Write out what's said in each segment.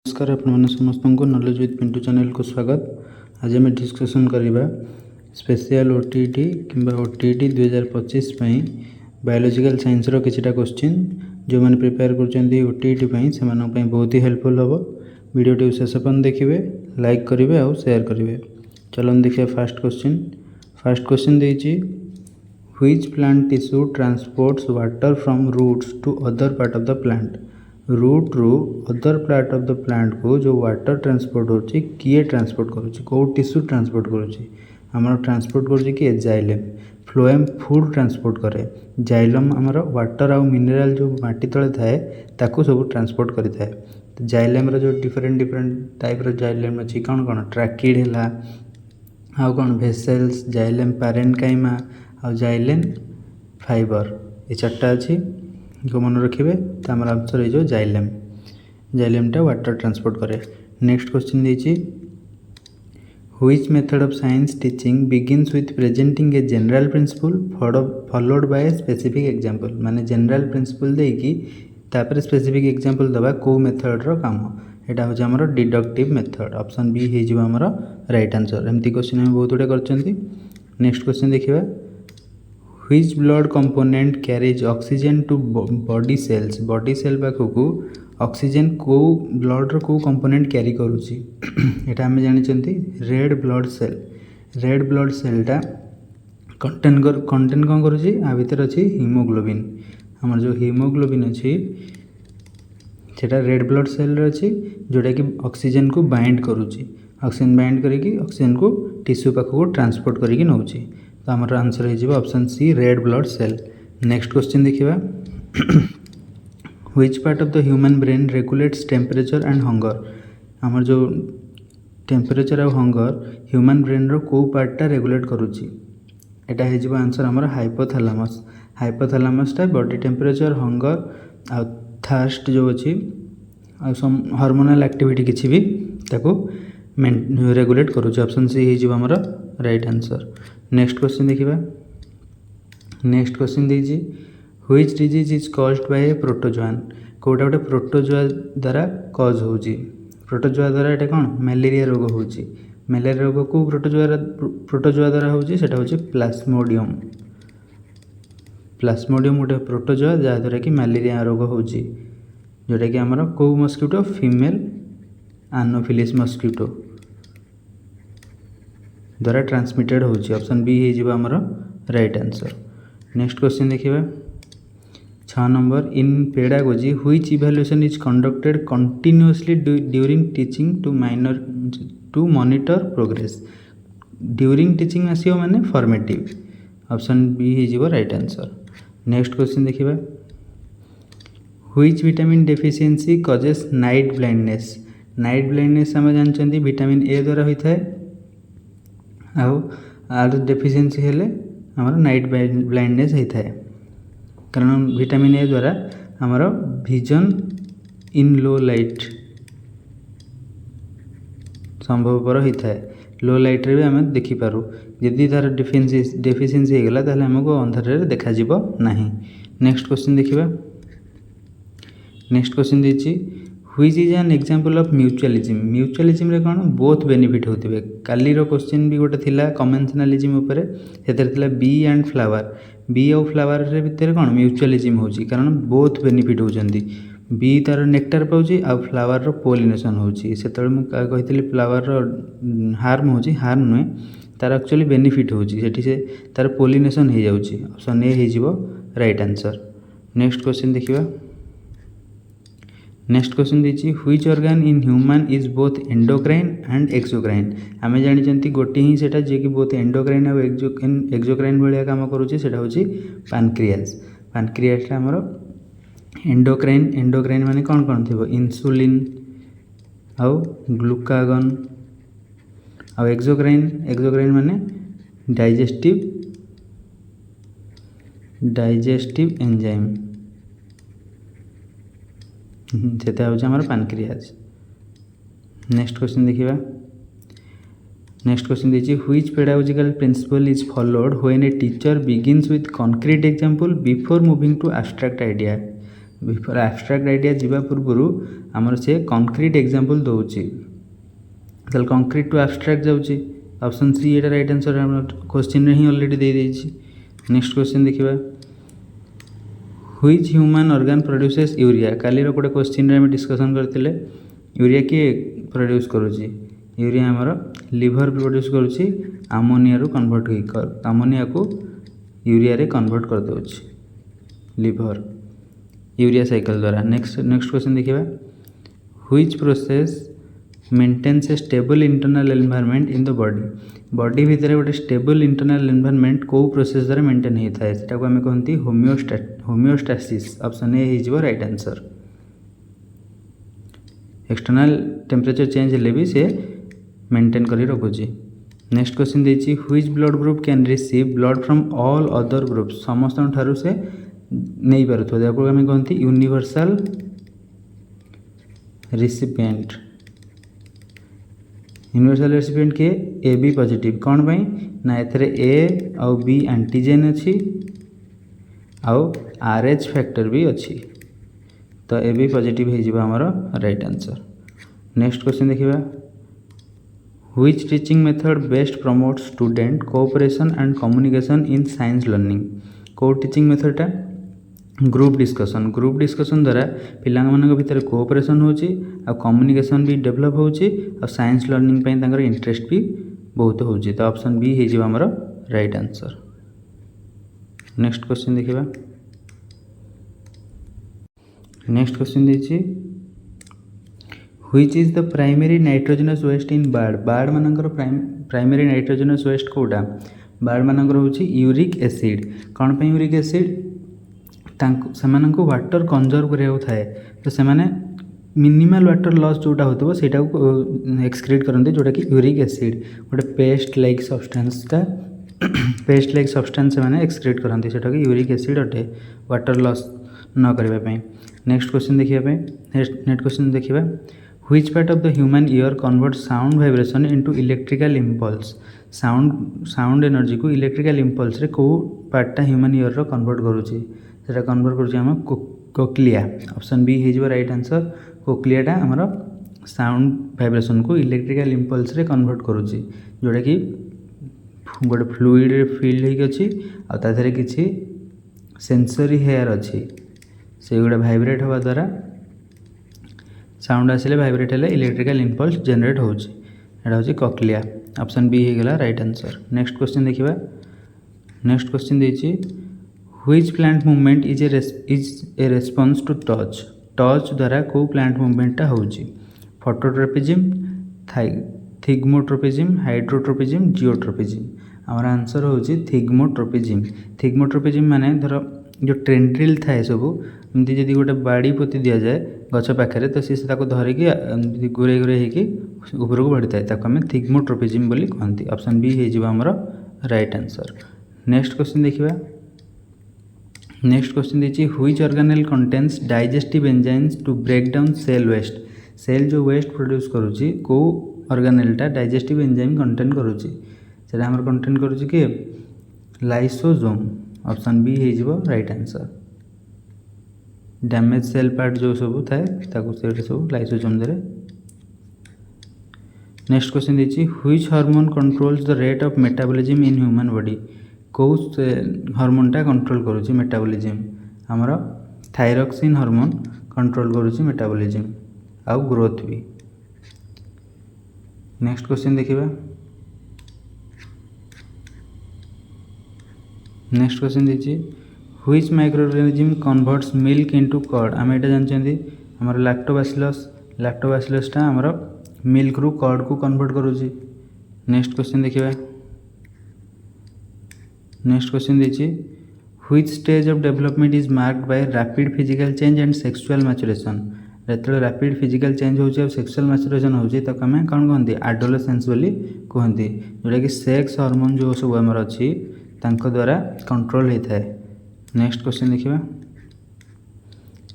नमस्कार आपण समस्त को नॉलेज विथ पिंटू चैनल को स्वागत। आज आम डिस्कसन करवा स्पेशल ओटीटी किंबा ओटीटी 2025 बायोलॉजिकल साइंस रो किछटा क्वेश्चन जो मैंने प्रिपेयर कर ओटीटी से बहुत ही हेल्पफुल हम। वीडियो शेष पर्यंत देखिए, लाइक करेंगे और शेयर करेंगे। चलो देखिए फर्स्ट क्वेश्चन देछि which plant tissue transports water from roots to other part of the plant. Root रू other part of the plant को जो वाटर ट्रांसपोर्ट होची किए ट्रांसपोर्ट करुच्ची, कौ टिश्यू ट्रांसपोर्ट करुच्ची आमर ट्रांसपोर्ट करुच्ची किए जाइलेम। फ्लोएम फूड ट्रांसपोर्ट करे, जाइलम आमर वाटर आउ मिनरल जो माटी तले थाए ताकू सब ट्रांसपोर्ट करि थाए। तो जाइलेम जो डिफरेंट टाइप रो जाइलेम अछि कौन कौन ट्रैकिड हैला आउ कौन भेसल्स, जाइलेम पैरेन्काइमा आउ जाइलेम फाइबर, ये चार्टा अच्छी को मन रखिए। तो आम आंसर हो जाइलेम, जाइलेमटा वाटर ट्रांसपोर्ट करे। नेक्स्ट क्वेश्चन देछि which method of science teaching begins with presenting a general principle followed by a specific example. माने जनरल प्रिंसिपल देकी तापर स्पेसिफिक एग्जांपल दबा को मेथड रो काम। एटा हो हमर डिडक्टिव मेथड, ऑप्शन बी हे जिवो हमर राइट आंसर। एमती क्वेश्चन हम बहुत गुडे करछंती। नेक्स्ट क्वेश्चन देखिबा which blood component carries oxygen to body cells. Body cell पाखकू ऑक्सीजन को ब्लड रो को कंपोनेंट कैरी करूची एटा हम जानिचंती red blood cell. Red blood सेलटा कंटेंट कौन करूची आ भीतर अछि हीमोग्लोबिन। हमर जो हीमोग्लोबिन अछि सेटा रेड ब्लड सेल रे अछि जोटा कि ऑक्सीजन को बाइंड करूची। ऑक्सीजन बाइंड करिकी ऑक्सीजन को टिश्यू पाखकू ट्रांसपोर्ट करिकी नउची। तो हमारा आंसर हो option C red blood cell. Next question देखिए which part of the human brain regulates temperature and hunger. आमर जो टेम्परेचर और हंगर ह्यूमन ब्रेन रो को पार्टा रेगुलेट करूची एटा हो आंसर आमर हाइपोथैलेमस। हाइपोथैलेमसटा बॉडी टेम्परेचर, हंगर आ थर्स्ट जो अच्छी सम हार्मोनल एक्टिविटी किसी भी ताको रेगुलेट करूची। ऑप्शन सी हो आमर राइट आंसर। नेक्स्ट क्वेश्चन देखिए नेक्स्ट क्वेश्चन देछि which disease is caused by a protozoan. कोटा गोटे प्रोटोजोआ द्वारा कज होउची। प्रोटोजोआ द्वारा एटा कौन मलेरिया रोग होउची। मलेरिया रोग को प्रोटोजोआ द्वारा होउची सेटा होउची प्लाज्मोडियम। प्लाज्मोडियम गोटे प्रोटोजोआ जहाँ द्वारा कि मलेरिया रोग होउची जोटा कि आमर को मस्किटो फीमेल एनोफिलिस मस्किटो द्वारा ट्रांसमिटेड होची। ऑप्शन बी हो आमर राइट आंसर। नेक्स्ट क्वेश्चन देखिए 6 number in pedagogy which evaluation is conducted continuously during teaching to monitor progress. During teaching आसियो माने फॉर्मेटिव। ऑप्शन बी हो राइट आंसर। नेक्स्ट क्वेश्चन देखिए which vitamin deficiency causes night blindness. Night blindness आम जानते vitamin A द्वारा होता है are deficiency हेले आमर नाइट ब्लाइंडनेस होता है कारण विटामिन ए द्वारा आमर विजन इन लो लाइट संभवपर होता है। लो लाइट रे भी आम देखिपारू यदि तार डेफिशिएंसी होगला ताहले हमको अंधार देखा नहीं। नेक्स्ट क्वेश्चन देखिबा नेक्स्ट क्वेश्चन देछि which is an example of mutualism. Mutualism रे कौन बोथ बेनिफिट होते। काली रो क्वेश्चन भी गोटे थिला कमेंशनलिज्म उपरे सेतर थिला बी एंड फ्लावर। बी और फ्लावर रे भितर कौन म्यूचुअलिज्म होची कारण बोथ बेनिफिट होचंदी। बी तार नेक्टार पाउची आ फ्लावर रो पोलिनेशन होची। सेतळे मु कहितली फ्लावर रो हार्म होची, हार्म नुहे तार एक्चुअली बेनिफिट होची सेठी से तार पोलिनेशन हो जाउची। ऑप्शन ए हो राइट आंसर। नेक्स्ट क्वेश्चन देखिबा नेक्स्ट क्वेश्चन देछि which organ in human is both endocrine and exocrine. आम जानी गोटे ही सेटा जे कि बोथ एंडोक्राइन और एक्सोक्राइन भाया काम करुचे सेटा होछि पैनक्रियास। पैनक्रियासटा आमर एंडोक्राइन। एंडोक्राइन माने कौन कौन थी इंसुलिन आउ ग्लूकागन आउ एक्सोक्राइन। एक्सोक्राइन माने डाइजेस्टिव एंजाइम सेटा होछि हमर पैनक्रियास। नेक्स्ट क्वेश्चन देखिबा नेक्स्ट क्वेश्चन देछि which pedagogical principle is followed when a teacher begins with concrete example before moving to abstract idea. Before abstract idea जीवा पूर्व आमर से कंक्रीट एग्जांपल दौची ताल कंक्रीट टू एब्स्ट्राक्ट जाउची ऑप्शन सी एटा राइट आंसर क्वेश्चन रे ही ऑलरेडी दे देइछि। नेक्स्ट क्वेश्चन देखिबा which human organ produces urea काली रो कोटे क्वेश्चन रे हम डिस्कशन करथिले यूरिया के प्रोड्यूस करूची यूरिया हमर लिवर प्रोड्यूस करूची अमोनिया रो कन्वर्ट होई अमोनिया को यूरिया रे कन्वर्ट कर देउची लिवर यूरिया साइकिल द्वारा। नेक्स्ट क्वेश्चन देखिबा which process maintains a stable internal environment in the body भितर गोटे स्टेबल इंटरनल एनवायरनमेंट को प्रोसेस द्वारा मेंटेन होता है सेटा को हमें कहती होमियोस्टासिस ऑप्शन ए हो right answer. External temperature change हेले भी से मेंटेन करी रखुची। नेक्स्ट क्वेश्चन देछि which blood group can receive blood from all other group समस्त ठारू से नहीं पारुथो देखो हमें कहती यूनिवर्सल रिसिपिएंट यूनिवर्सल रेसिपिएंट के ए बी पॉजिटिव कौन पाई ना एथरे ए आउ बी एंटीजेन अच्छी आउ आर एच फैक्टर भी अच्छी तो ए बी पॉजिटिव हो आमर राइट आंसर। नेक्स्ट क्वेश्चन देखिबा which teaching method best promote student cooperation and communication in science learning को टीचिंग मेथडटा ग्रुप डिस्कशन द्वारा पिला भितर कोऑपरेशन होची आ कम्युनिकेशन भी डेवलप होची आ साइंस लर्निंग पई तांकर इंटरेस्ट भी बहुत होची तो ऑप्शन बी हे जिवो हमर राइट आंसर। नेक्स्ट क्वेश्चन देखिबा नेक्स्ट क्वेश्चन देछि which is the primary nitrogenous waste in bird मानकर प्राइमरी नाइट्रोजनस वेस्ट कोडा बार्ड मानकर होची यूरिक एसिड कौन पे यूरिक एसिड से वाटर कंजर्व करा थाए तो से मिनिमल वाटर लॉस जोटा होता से एक्सक्रीट करते जोटा कि यूरिक एसिड गोटे पेस्ट लाइक सब्सटेंसटा पेस्ट लाइक सब्सटेंस से एक्सक्रीट करते सेटा कि यूरिक एसिड अटे वाटर लॉस न करने। नेक्स्ट क्वेश्चन देखिए नेक्स्ट क्वेश्चन देखिए which part of the human ear convert sound vibration into electrical impulse sound energy को इलेक्ट्रिकल इम्पल्स रे को पार्टा ह्यूमन ईयर रो कन्वर्ट करूची सेटा कन्वर्ट करूची हम कोक्लिया ऑप्शन बी हो राइट आंसर। कोक्लियाटा आमर साउंड वाइब्रेशन को इलेक्ट्रिकल इम्पल्स रे कन्वर्ट करूची जोटा कि गोटे फ्लूइड रे फिल होइक अछि आ ताधरे किछि सेंसरी हेयर अछि से गोटे वाइब्रेट हवा द्वारा साउंड आसिले वाइब्रेट हेले इलेक्ट्रिकल इम्पल्स जनरेट होउची एटा होची कोक्लिया ऑप्शन बी हो गला राइट आंसर। नेक्स्ट क्वेश्चन देखिबा नेक्स्ट क्वेश्चन देछि which plant movement is a response to touch द्वारा को प्लांट मूवमेंटा होउची फोटोट्रोपिज्म थिग्मोट्रोपिज्म हाइड्रोट्रोपिज्म जियोट्रोपिज्म आमर आंसर होउची थिग्मोट्रोपिज्म माने धर जो ट्रेंड्रिल थाए सब एमती जदि गोटे बाड़ी पोती दि जाए गछ पाखे तो सी धरिकी गुरे होगी ऊपर को बढ़ी थाए आम थिग्मोट्रोपिज्म बोली कहती ऑप्शन बी हो आमर राइट आंसर। नेक्स्ट क्वेश्चन देखिबा नेक्स्ट क्वेश्चन देखिए which organelle contains digestive enzymes to break down cell waste cell जो वेस्ट प्रोड्यूस करुच्ची को ऑर्गेनेलटा डाइजेस्टिव एंजाइम कंटेन करुच्ची सेटा हमर कंटेन करुच्ची कि लाइसोसोम ऑप्शन बी हो right answer. Damage cell part जो सब थाए ताकू से सब लाइसोसोम दे। नेक्स्ट क्वेश्चन देखिए which hormone controls the rate of metabolism in human body कौ हार्मोनटा कंट्रोल करुच्ची मेटाबॉलिज्म आमर थायरॉक्सिन हार्मोन कंट्रोल करुच्ची मेटाबॉलिज्म आउ ग्रोथ भी। नेक्स्ट क्वेश्चन देखिबा नेक्स्ट क्वेश्चन देखिए which microorganism converts milk into curd आम एटा जानते आमर लैक्टोबैसिलसटा आमर मिल्क रु कर्ड को कन्वर्ट करुच्ची। नेक्स्ट क्वेश्चन देखिबा नेक्स्ट क्वेश्चन देखिए which stage of development is marked by rapid physical change and sexual maturation जो रैपिड फिजिकल चेंज होची और सेक्सुअल मैच्योरेशन होची तो आम कौन कहते एडोलेसेंस बोली कहते जोटा कि सेक्स हार्मोन जो सब आमर अच्छी तांको द्वारा कंट्रोल होता है। नेक्स्ट क्वेश्चन देखिबा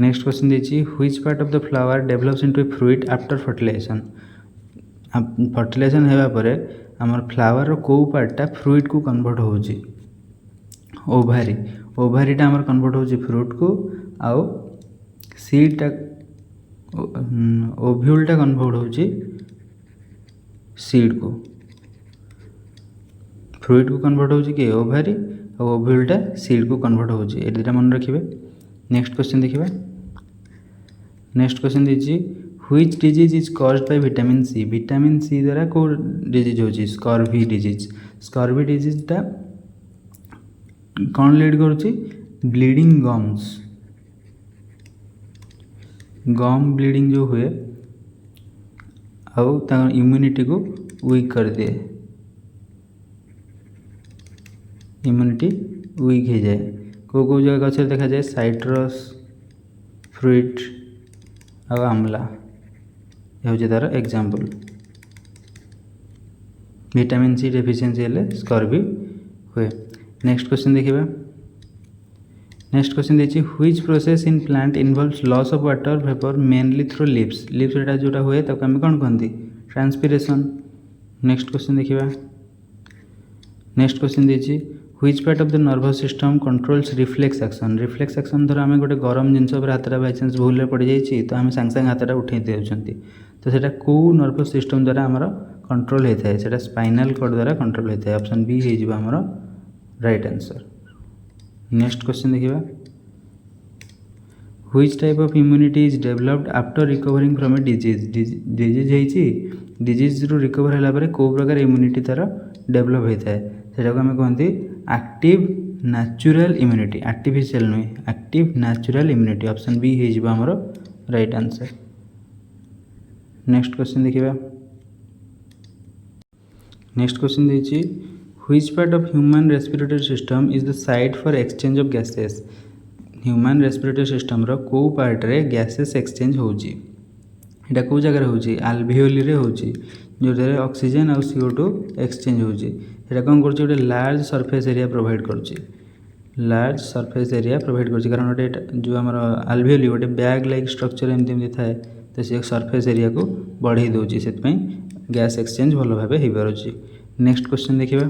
नेक्स्ट क्वेश्चन देखिए which part of the flower develops into a fruit after fertilization fertilization होगा पर आमर फ्लावर को पार्टा फ्रूट को कन्वर्ट होची ओभारी ओभारीटा आमर कन्वर्ट होची फ्रूट को आउ सीडटा ओव्यूलटा कन्वर्ट होची सीड को, फ्लूइड को कन्वर्ट होची कि ओभारी और ओव्यूलटा सीड को कन्वर्ट होची। ए दुटा मन रखिबे। नेक्स्ट क्वेश्चन देखिबा। नेक्स्ट क्वेश्चन दीजिए which disease is caused by vitamin C. Vitamin C द्वारा को डिजीज होची स्कर्वी डिजीज। स्कर्वी डिजीजटा कौन लीड करुची ब्लीडिंग गम्स, गम ब्लीडिंग जो हुए आउ तार इम्यूनिटी को वीक कर दिए, इम्यूनिटी वीक हो जाए। को जगह गछ देखा जाए साइट्रस फ्रूट और आमला ये हूँ तार एग्जांपल। विटामिन सी डेफिशिएंसी हेले स्कर्वी हुए। नेक्स्ट क्वेश्चन देखिबा। नेक्स्ट क्वेश्चन देखिए which process in plant involves loss of water vapour mainly through leaves. Leaves एटा जोटा हुए ताको आम कौन कहते ट्रांसपिरेशन। नेक्स्ट क्वेश्चन देखिबा। नेक्स्ट क्वेश्चन देखिए which part of the nervous system controls reflex action. Reflex action धर आम गोटे गरम जिनस हाथटा बाई चान्स भूल पड़ जाइए तो आम सांगे सांगे हाथटा उठे देउछंती, तो सेटा को नर्वस सिस्टम द्वारा आमर कंट्रोल होता है, सेटा स्पाइनल कॉर्ड द्वारा कंट्रोल होता है। ऑप्शन बी हो आमर राइट आंसर। नेक्स्ट क्वेश्चन देखिबा which type of immunity is developed after recovering from a disease. Disease होइछि डिजीज रु रिकवर होला परे को प्रकार इम्यूनिटी तार डेवलप होता है सेटा को आम कहते एक्टिव नेचुरल इम्यूनिटी, आर्टिफिशियल नुहे active natural immunity. Option B हो आमर राइट आंसर। नेक्स्ट क्वेश्चन देखिबा। नेक्स्ट क्वेश्चन देखिए which part of human respiratory system is the site for exchange of gases. Human respiratory system रो को part रे gases exchange होची, एटा को जगह होची आल्वेओली रे होची जोटे ऑक्सीजन और CO2 एक्सचेंज होची। एटा कौन करछि गोटे लार्ज सरफेस एरिया प्रोवाइड करछि, लार्ज सरफेस एरिया प्रोवाइड करछि कारण गोटे जो हमर आल्वेओली गोटे बैग लाइक स्ट्रक्चर एमती थाए तो से सरफेस एरिया को बढ़ाई दोची सेत पई गैस एक्सचेंज भल भाबे हेइ पारुछि। नेक्स्ट क्वेश्चन देखिबा।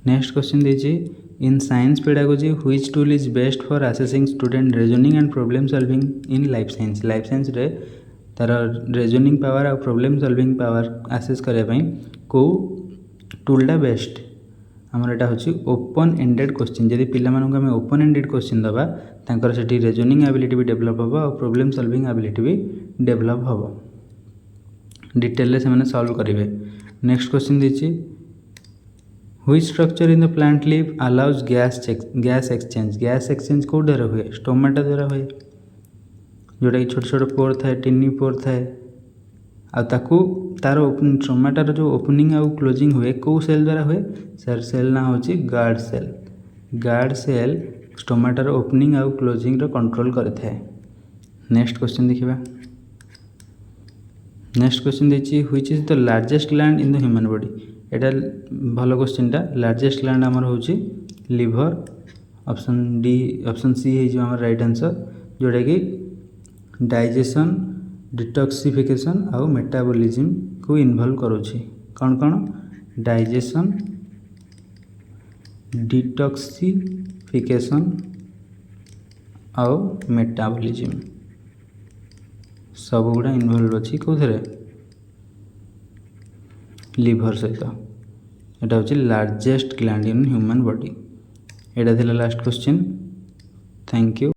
नेक्स्ट क्वेश्चन देछि in science pedagogy which tool is best for assessing student reasoning and problem solving in life science. Life science रे तार रीजनिंग पावर और प्रॉब्लम सॉल्विंग पावर असेस करने पई को टूलटा बेस्ट आमर एटा होछि ओपन एंडेड क्वेश्चन। जदि पिला मानक हम ओपन एंडेड क्वेश्चन दबा तांकर सेठी रीजनिंग एबिलिटी भी डेवलप होबो और प्रॉब्लम सॉल्विंग एबिलिटी भी डेवलप होबो, डिटेल रे से माने सॉल्व करिवे। नेक्स्ट क्वेश्चन दिछि which structure in the plant leaf allows gas exchange. Gas exchange को द्वारा हुए स्टोमाटा द्वारा हुए जोटा कि छोट छोट पोर थाए टिनी पोर थाए आ ताकू तार स्टोमाटार जो ओपनिंग आउ क्लोजिंग हुए को सेल द्वारा हुए सर सेल ना होची गार्ड सेल। गार्ड सेल स्टोमाटार ओपनिंग आउ क्लोजिंग रो कंट्रोल करता है। नेक्स्ट क्वेश्चन देखिबा। नेक्स्ट क्वेश्चन देखिए which is the largest gland in the human body. एटा भल क्वेश्चनटा लार्जेस्ट ग्लैंड आमर होची liver. Option D option C है जो आमर राइट आंसर जोटा कि डाइजेशन डिटॉक्सिफिकेशन और मेटाबॉलिज्म को इन्वॉल्व करुछि। कौन कौन डाइजेशन डिटॉक्सिफिकेशन और मेटाबॉलिज्म सब गुड़ा इन्वॉल्व अच्छी कौन लिवर सहित। एटा होछि largest gland in human body. एटा थिला लास्ट क्वेश्चन। Thank you.